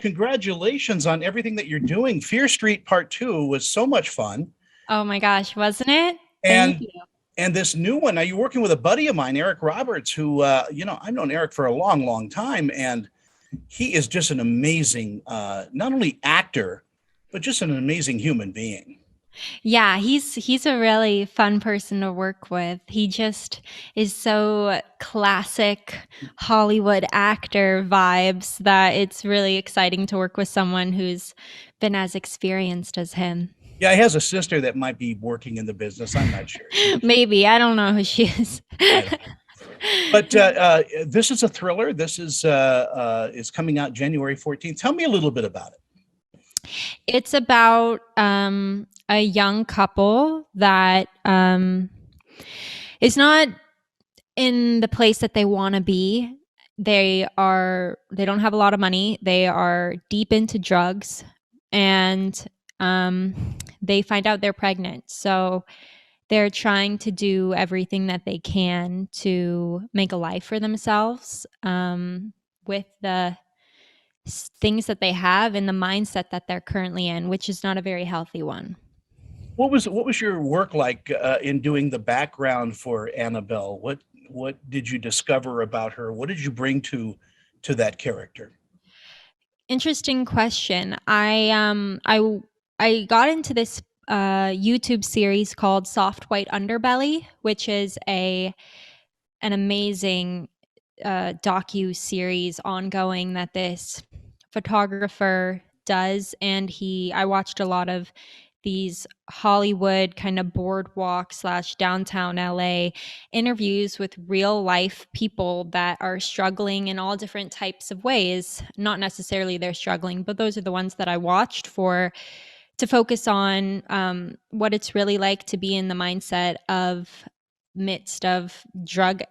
congratulations on everything that you're doing. Fear Street Part 2 was so much fun. Oh my gosh, wasn't it? Thank And you. and this new one, now you're working with a buddy of mine, Eric Roberts, who I've known Eric for a long, long time, and he is just an amazing not only actor, but just an amazing human being. Yeah, he's a really fun person to work with. He just is so classic Hollywood actor vibes that it's really exciting to work with someone who's been as experienced as him. Yeah, he has a sister that might be working in the business. I'm not sure. Maybe, I don't know who she is. I don't know. But this is a thriller. This is coming out January 14th. Tell me a little bit about it. It's about a young couple that is not in the place that they want to be. They don't have a lot of money. They are deep into drugs, and they find out they're pregnant. So they're trying to do everything that they can to make a life for themselves with the things that they have and the mindset that they're currently in, which is not a very healthy one. What was your work like in doing the background for Annabelle? What did you discover about her? What did you bring to that character? Interesting question. I got into this YouTube series called Soft White Underbelly, which is a an amazing docu series ongoing that this photographer does, and he I watched a lot of these Hollywood kind of boardwalk slash downtown LA interviews with real life people that are struggling in all different types of ways. Not necessarily they're struggling, but those are the ones that I watched for to focus on what it's really like to be in the mindset of midst of drug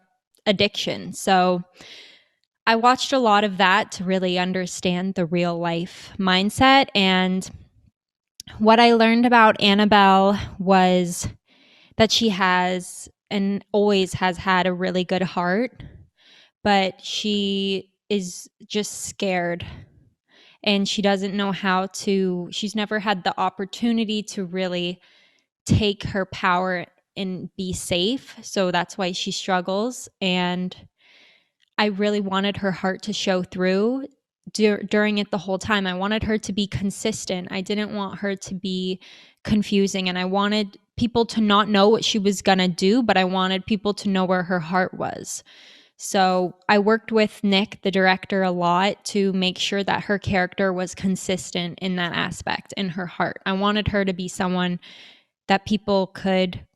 addiction. So I watched a lot of that to really understand the real life mindset. And what I learned about Annabelle was that she has and always has had a really good heart, but she is just scared and she doesn't know how to, she's never had the opportunity to really take her power and be safe. So that's why she struggles. And I really wanted her heart to show through during it the whole time. I wanted her to be consistent. I didn't want her to be confusing. And I wanted people to not know what she was going to do, but I wanted people to know where her heart was. So I worked with Nick, the director, a lot to make sure that her character was consistent in that aspect, in her heart. I wanted her to be someone that people could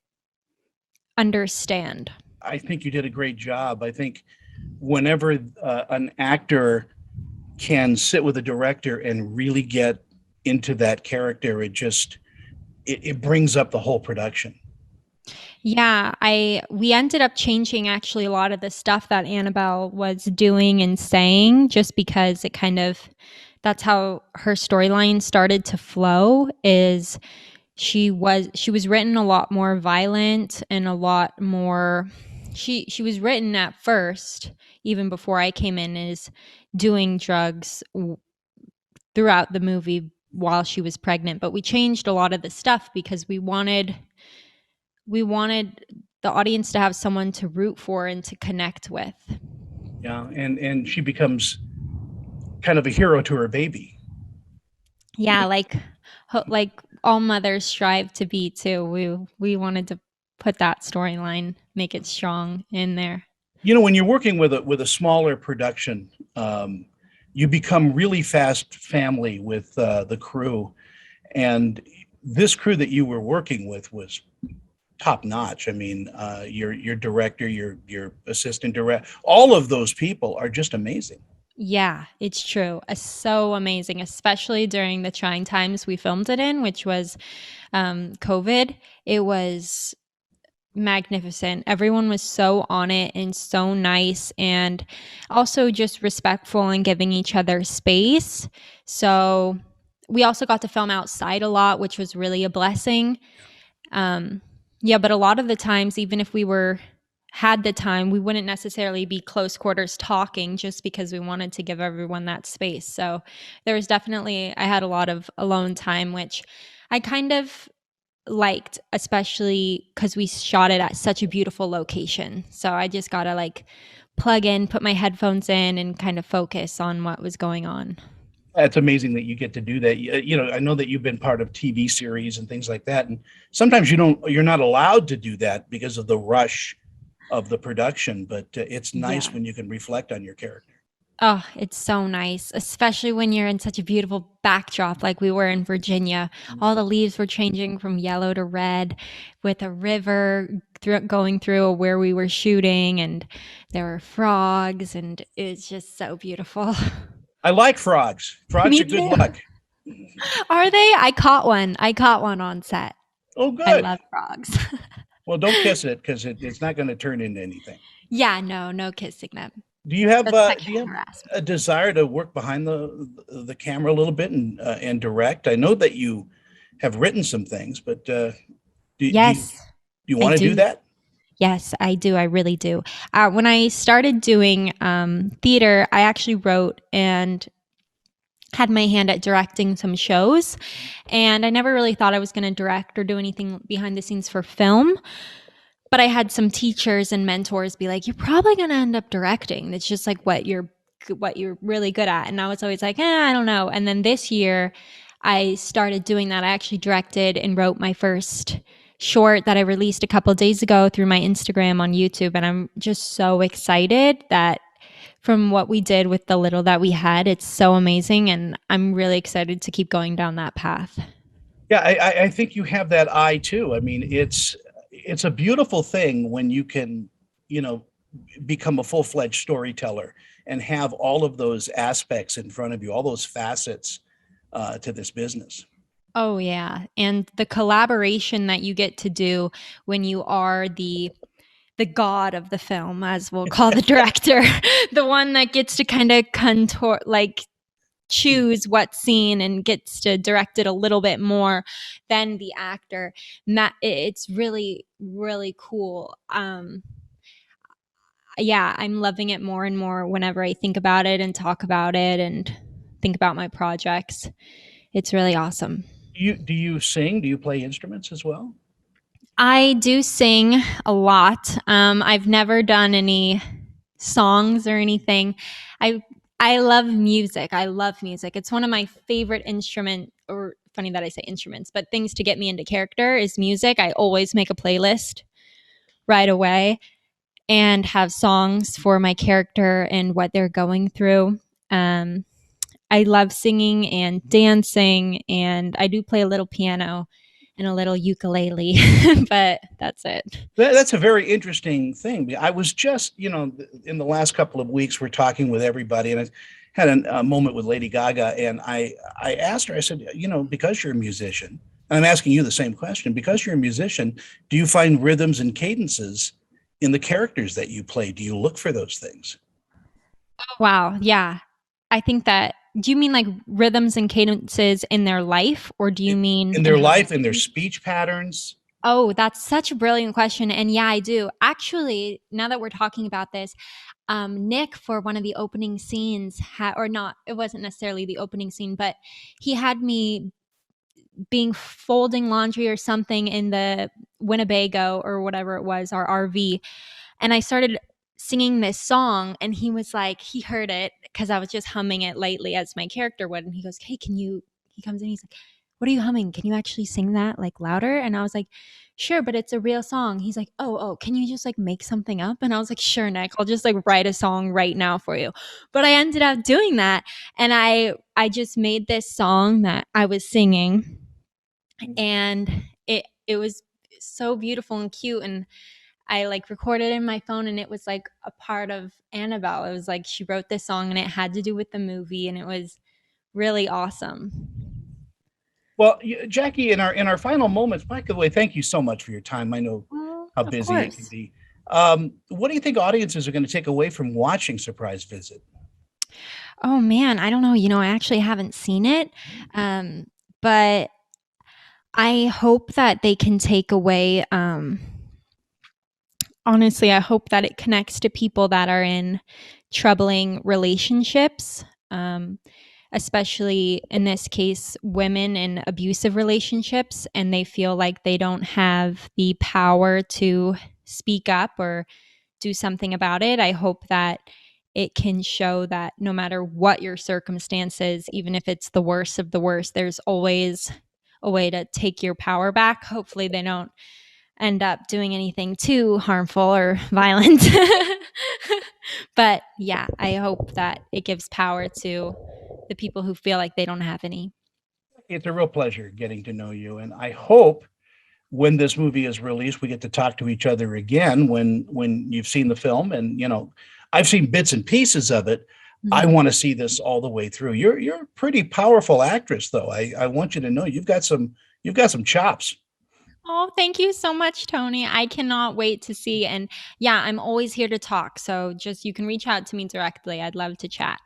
understand. I think you did a great job. I think whenever an actor can sit with a director and really get into that character, it brings up the whole production. Yeah, I we ended up changing actually a lot of the stuff that Annabelle was doing and saying just because it kind of that's how her storyline started to flow is she was written a lot more violent and a lot more she was written at first even before I came in is doing drugs throughout the movie while she was pregnant, but we changed a lot of the stuff because we wanted the audience to have someone to root for and to connect with. Yeah, and she becomes kind of a hero to her baby. Yeah, like all mothers strive to be too. We wanted to put that storyline, make it strong in there. When you're working with a smaller production, you become really fast family with the crew, and this crew that you were working with was top notch. I mean, your director, your assistant director, all of those people are just amazing. Yeah, it's true. So amazing, especially during the trying times we filmed it in, which was COVID. It was magnificent. Everyone was so on it and so nice and also just respectful and giving each other space. So we also got to film outside a lot, which was really a blessing. Yeah, but a lot of the times, even if we were had the time, we wouldn't necessarily be close quarters talking just because we wanted to give everyone that space. So there was definitely, I had a lot of alone time, which I kind of liked, especially because we shot it at such a beautiful location. So I just got to like plug in, put my headphones in, and kind of focus on what was going on. It's amazing that you get to do that. I know that you've been part of TV series and things like that, and sometimes you're not allowed to do that because of the rush of the production. But it's nice Yeah. when you can reflect on your character. Oh, it's so nice, especially when you're in such a beautiful backdrop like we were in Virginia. All the leaves were changing from yellow to red with a river going through where we were shooting, and there were frogs, and it's just so beautiful. I like frogs. Frogs Me are good too. luck. Are they? I caught one. I caught one on set. Oh, I good. love frogs. Well, don't kiss it because it's not going to turn into anything. Yeah, no, no kissing them. Do That's you sexual have harassment. a desire to work behind the camera a little bit and direct? I know that you have written some things, but do Yes, you I want to do do. that? Yes, I do. I really do. When I started doing theater, I actually wrote and had my hand at directing some shows. And I never really thought I was going to direct or do anything behind the scenes for film. But I had some teachers and mentors be like, "You're probably going to end up directing. It's just like what you're really good at." And I was always like, I don't know. And then this year, I started doing that. I actually directed and wrote my first short that I released a couple of days ago through my Instagram on YouTube. And I'm just so excited that from what we did with the little that we had, it's so amazing. And I'm really excited to keep going down that path. Yeah, I think you have that eye too. I mean, it's a beautiful thing when you can, you know, become a full-fledged storyteller and have all of those aspects in front of you, all those facets to this business. Oh, yeah. And the collaboration that you get to do when you are the god of the film, as we'll call the director, the one that gets to kind of contour, like choose what scene and gets to direct it a little bit more than the actor. It's really, really cool. Yeah, I'm loving it more and more whenever I think about it and talk about it and think about my projects. It's really awesome. Do you sing? Do you play instruments as well? I do sing a lot. I've never done any songs or anything. I I love music. I love music. It's one of my favorite instrument, or funny that I say instruments, but things to get me into character is music. I always make a playlist right away and have songs for my character and what they're going through. Um, I love singing and dancing, and I do play a little piano and a little ukulele, but that's it. That's a very interesting thing. I was just, in the last couple of weeks, we're talking with everybody, and I had a moment with Lady Gaga, and I asked her, I said, because you're a musician, and I'm asking you the same question, because you're a musician, do you find rhythms and cadences in the characters that you play? Do you look for those things Wow, yeah. I think that, do you mean like rhythms and cadences in their life, or do you mean in in their how they life, in their speak? speech patterns? Oh, that's such a brilliant question. And yeah, I do. Actually, now that we're talking about this, Nick, for one of the opening scenes, or not, it wasn't necessarily the opening scene, but he had me being folding laundry or something in the Winnebago or whatever it was, our RV. And I started singing this song, and he was like, he heard it because I was just humming it lightly as my character would. And he goes, "Hey, he comes in, he's like, what are you humming? Can you actually sing that like louder?" And I was like, "Sure, but it's a real song." He's like, "Oh, can you just like make something up?" And I was like, "Sure, Nick, I'll just like write a song right now for you." But I ended up doing that. And I just made this song that I was singing, and it was so beautiful and cute. And I like recorded in my phone, and it was like a part of Annabelle. It was like she wrote this song and it had to do with the movie, and it was really awesome. Well, Jacqui, in our final moments, by the way, thank you so much for your time. I know Well, how of busy it can course. be. What do you think audiences are going to take away from watching Surprise Visit? Oh man, I don't know. I actually haven't seen it. But I hope that they can take away honestly, I hope that it connects to people that are in troubling relationships, especially in this case, women in abusive relationships, and they feel like they don't have the power to speak up or do something about it. I hope that it can show that no matter what your circumstances, even if it's the worst of the worst, there's always a way to take your power back. Hopefully, they don't end up doing anything too harmful or violent. But yeah, I hope that it gives power to the people who feel like they don't have any. It's a real pleasure getting to know you, and I hope when this movie is released, we get to talk to each other again when you've seen the film. And I've seen bits and pieces of it. I Mhm. want to see this all the way through. You're a pretty powerful actress, though. I want you to know you've got some chops. Oh, thank you so much, Tony. I cannot wait to see. And yeah, I'm always here to talk. So just you can reach out to me directly. I'd love to chat.